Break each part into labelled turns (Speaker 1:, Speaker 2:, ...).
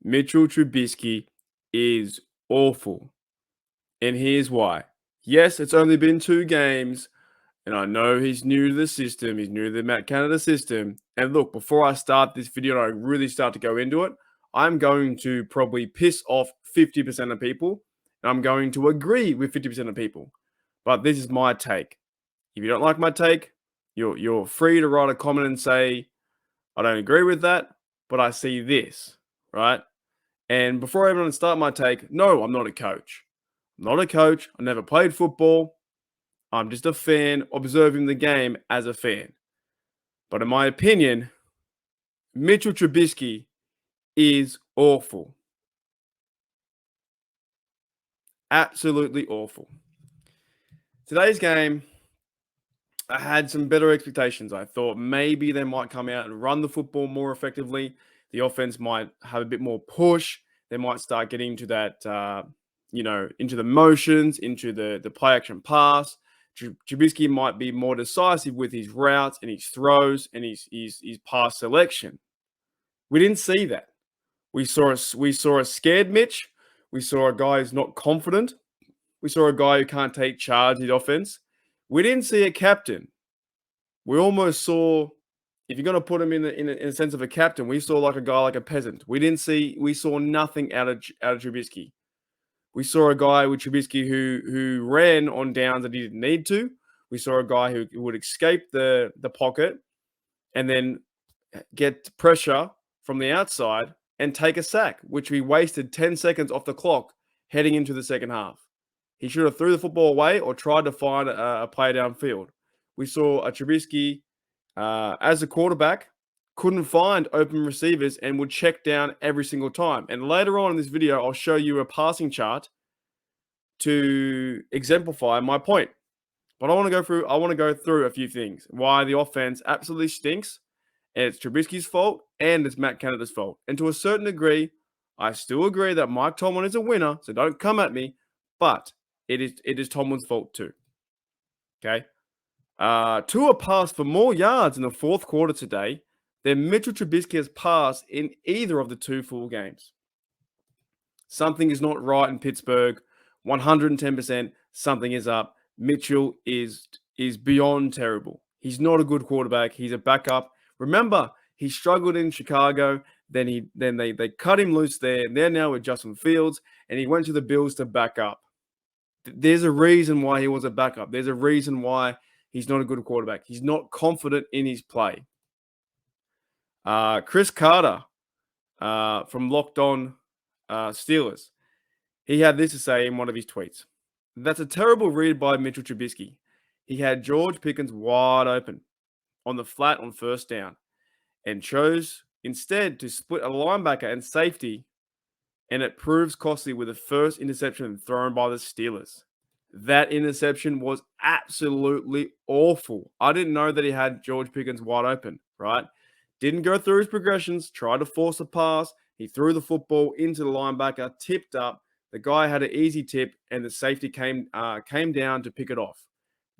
Speaker 1: Mitchell Trubisky is awful. And here's why. Yes, it's only been 2 games, and I know he's new to the system. He's new to the Matt Canada system. And look, before I start this video and I really start to go into it, I'm going to probably piss off 50% of people, and I'm going to agree with 50% of people. But this is my take. If you don't like my take, you're free to write a comment and say, I don't agree with that, but I see this, right? And before I even start my take, no, I'm not a coach. I'm not a coach. I never played football. I'm just a fan observing the game as a fan. But in my opinion, Mitchell Trubisky is awful. Absolutely awful. Today's game, I had some better expectations. I thought maybe they might come out and run the football more effectively. The offense might have a bit more push. They might start getting into that, into the motions, into the play action pass. Trubisky might be more decisive with his routes and his throws and his pass selection. We didn't see that. We saw a scared Mitch. We saw a guy who's not confident. We saw a guy who can't take charge of the offense. We didn't see a captain. We almost saw, if you're going to put him in a sense of a captain, we saw like a guy like a peasant. We saw nothing out of Trubisky. We saw a guy with Trubisky who ran on downs that he didn't need to. We saw a guy who would escape the pocket and then get pressure from the outside and take a sack, which we wasted 10 seconds off the clock heading into the second half. He should have threw the football away or tried to find a play downfield. We saw a Trubisky as a quarterback couldn't find open receivers and would check down every single time. And later on in this video, I'll show you a passing chart to exemplify my point. But I want to go through a few things. Why the offense absolutely stinks, and it's Trubisky's fault, and it's Matt Canada's fault. And to a certain degree, I still agree that Mike Tomlin is a winner, so don't come at me. But it is Tomlin's fault too. Okay. Tua passed for more yards in the fourth quarter today than Mitchell Trubisky has passed in either of the 2 full games. Something is not right in Pittsburgh. 110%, something is up. Mitchell is beyond terrible. He's not a good quarterback. He's a backup. Remember, he struggled in Chicago. Then they cut him loose there. And they're now with Justin Fields, and he went to the Bills to back up. There's a reason why he was a backup. There's a reason why he's not a good quarterback. He's not confident in his play. Chris Carter from Locked On Steelers, he had this to say in one of his tweets. That's a terrible read by Mitchell Trubisky. He had George Pickens wide open on the flat on first down and chose instead to split a linebacker and safety, and it proves costly with the first interception thrown by the Steelers. That interception was absolutely awful. I didn't know that he had George Pickens wide open, right? Didn't go through his progressions, tried to force a pass. He threw the football into the linebacker, tipped up. The guy had an easy tip, and the safety came down to pick it off.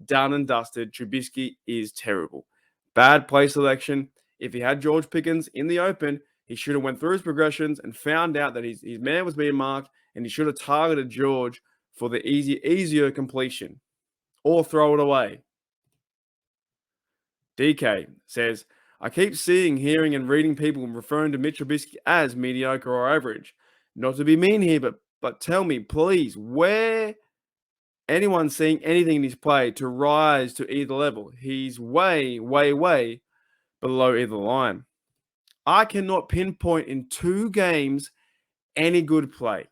Speaker 1: Done and dusted. Trubisky is terrible. Bad play selection. If he had George Pickens in the open, he should have went through his progressions and found out that his man was being marked, and he should have targeted George for the easier completion or throw it away. DK says, I keep seeing, hearing, and reading people referring to Mitch Trubisky as mediocre or average. Not to be mean here, but tell me, please, where anyone seeing anything in his play to rise to either level? He's way, way, way below either line. I cannot pinpoint in 2 games any good play.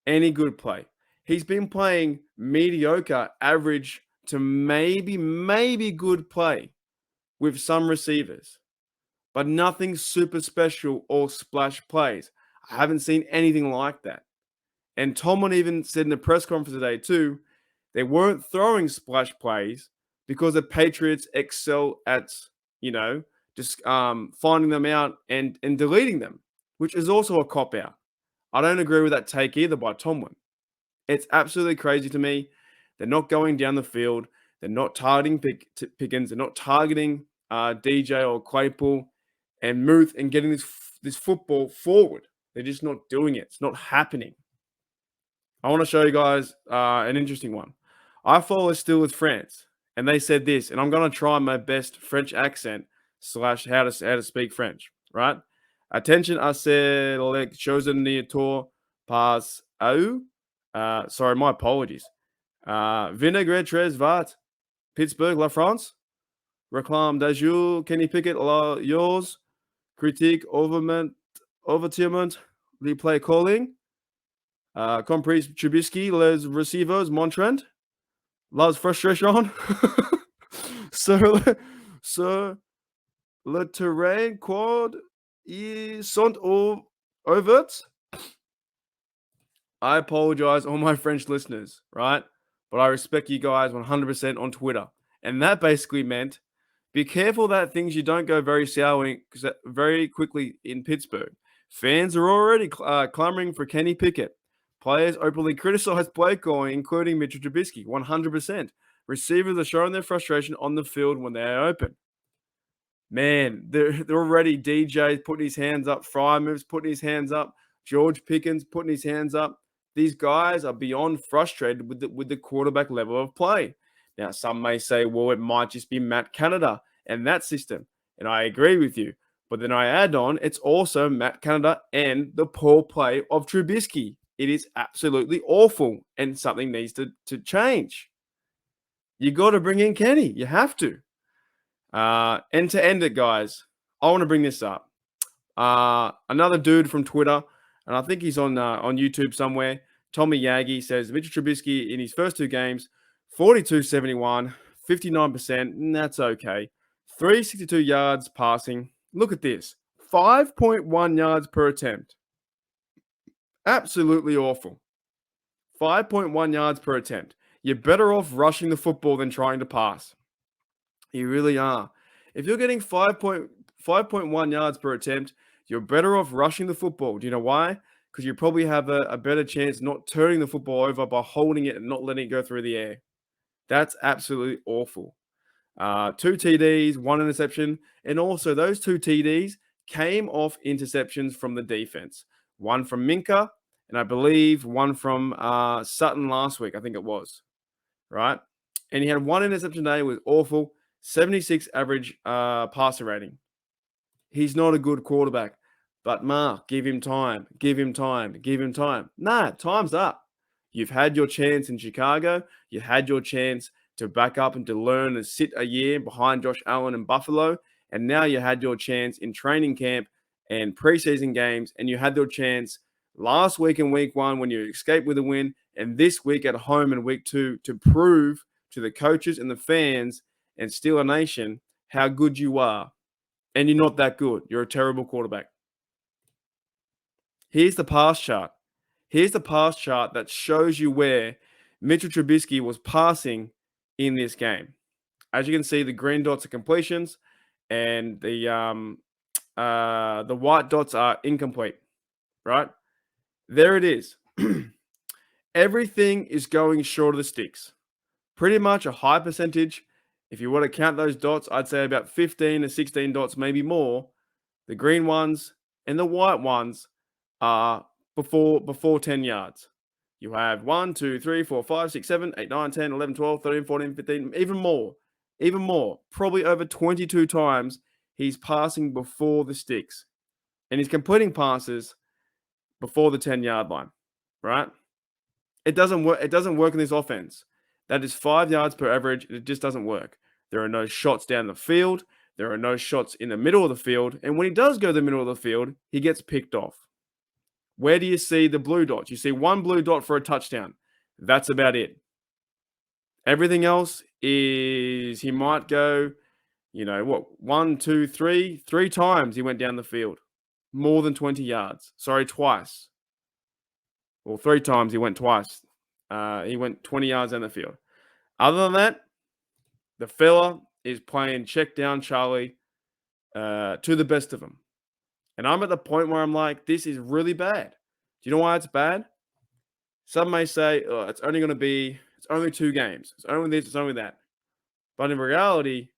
Speaker 1: Any good play. He's been playing mediocre, average to maybe good play with some receivers, but nothing super special or splash plays. I haven't seen anything like that. And Tomlin even said in the press conference today too, they weren't throwing splash plays because the Patriots excel at, just finding them out and deleting them, which is also a cop-out. I don't agree with that take either by Tomlin. It's absolutely crazy to me. They're not going down the field. They're not targeting Pickens. They're not targeting DJ or Claypool and Muth and getting this football forward. They're just not doing it. It's not happening. I want to show you guys an interesting one. I follow Steelers France, and they said this, and I'm going to try my best French accent slash how to speak French, right? Attention à ces choses ne tour pas à eux. Sorry, my apologies. Vinaigrette très vert. Pittsburgh, La France. Reclame d'Azur. Kenny Pickett, la yours. Critique overtirement. Replay calling. Comprise Trubisky, les receivers, Montrent. Loves frustration. sur le terrain quad ils sont overt. I apologize, all my French listeners, right? But I respect you guys 100% on Twitter. And that basically meant be careful that things you don't go very quickly in Pittsburgh. Fans are already clamoring for Kenny Pickett. Players openly criticize play calling, including Mitchell Trubisky, 100%. Receivers are showing their frustration on the field when they are open. Man, they're already DJ's putting his hands up, Frymove's putting his hands up, George Pickens putting his hands up. These guys are beyond frustrated with the quarterback level of play. Now, some may say, well, it might just be Matt Canada and that system. And I agree with you. But then I add on, it's also Matt Canada and the poor play of Trubisky. It is absolutely awful and something needs to change. You got to bring in Kenny. You have to. And to end it, guys, I want to bring this up. Another dude from Twitter, and I think he's on YouTube somewhere, Tommy Yagi, says Mitchell Trubisky in his first two games, 42-71, 59%, and that's okay. 362 yards passing. Look at this. 5.1 yards per attempt. Absolutely awful. 5.1 yards per attempt. You're better off rushing the football than trying to pass. You really are. If you're getting 5.1 yards per attempt, you're better off rushing the football. Do you know why? Because you probably have a better chance not turning the football over by holding it and not letting it go through the air. That's absolutely awful. 2 TDs, 1 interception, and also those 2 TDs came off interceptions from the defense. One from Minka, and I believe one from Sutton last week, I think it was, right? And he had 1 interception today. It was awful. 76 average passer rating. He's not a good quarterback. But Mark, give him time. Give him time. Give him time. Nah, time's up. You've had your chance in Chicago. You had your chance to back up and to learn and sit a year behind Josh Allen in Buffalo. And now you had your chance in training camp and preseason games. And you had your chance last week in week 1 when you escaped with a win. And this week at home in week 2 to prove to the coaches and the fans and Steeler Nation how good you are. And you're not that good. You're a terrible quarterback. Here's the pass chart. Here's the pass chart that shows you where Mitchell Trubisky was passing in this game. As you can see, the green dots are completions, and the white dots are incomplete. Right? There it is. Everything is going short of the sticks. Pretty much a high percentage. If you want to count those dots, I'd say about 15 to 16 dots, maybe more. The green ones and the white ones are before 10 yards. You have 1, 2, 3, 4, 5, 6, 7, 8, 9, 10, 11, 12, 13, 14, 15, even more. Probably over 22 times he's passing before the sticks. And he's completing passes before the 10-yard line, right? It doesn't work. It doesn't work in this offense. That is 5 yards per average. It just doesn't work. There are no shots down the field. There are no shots in the middle of the field. And when he does go to the middle of the field, he gets picked off. Where do you see the blue dots? You see 1 blue dot for a touchdown. That's about it. Everything else is he might go, 1, 2, 3. 3 times he went down the field. More than 20 yards. Sorry, twice. Well, 3 times he went twice. He went 20 yards down the field. Other than that, the fella is playing check down Charlie to the best of them. And I'm at the point where I'm like, this is really bad. Do you know why it's bad? Some may say, it's only 2 games. It's only this, it's only that. But in reality,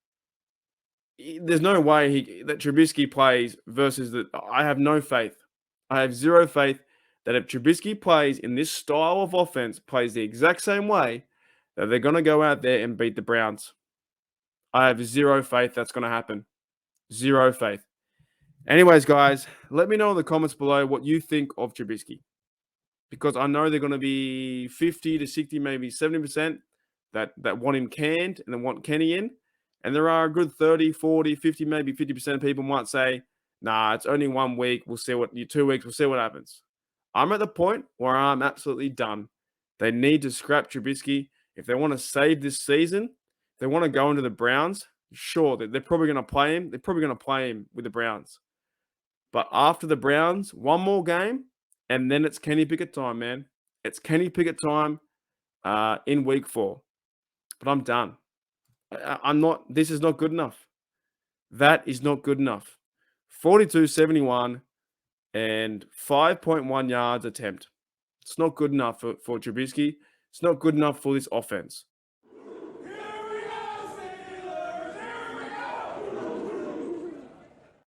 Speaker 1: there's no way that Trubisky plays versus I have no faith. I have zero faith that if Trubisky plays in this style of offense, plays the exact same way, that they're going to go out there and beat the Browns. I have zero faith that's going to happen. Zero faith. Anyways, guys, let me know in the comments below what you think of Trubisky. Because I know they're going to be 50 to 60, maybe 70% that want him canned and then want Kenny in. And there are a good 30, 40, 50, maybe 50% of people might say, nah, it's only 1 week. We'll see 2 weeks. We'll see what happens. I'm at the point where I'm absolutely done. They need to scrap Trubisky. If they want to save this season, if they want to go into the Browns, sure, they're probably going to play him. They're probably going to play him with the Browns. But after the Browns, one more game, and then it's Kenny Pickett time, man. It's Kenny Pickett time in week 4. But I'm done. I'm not. This is not good enough. That is not good enough. 42-71 and 5.1 yards attempt. It's not good enough for Trubisky. It's not good enough for this offense.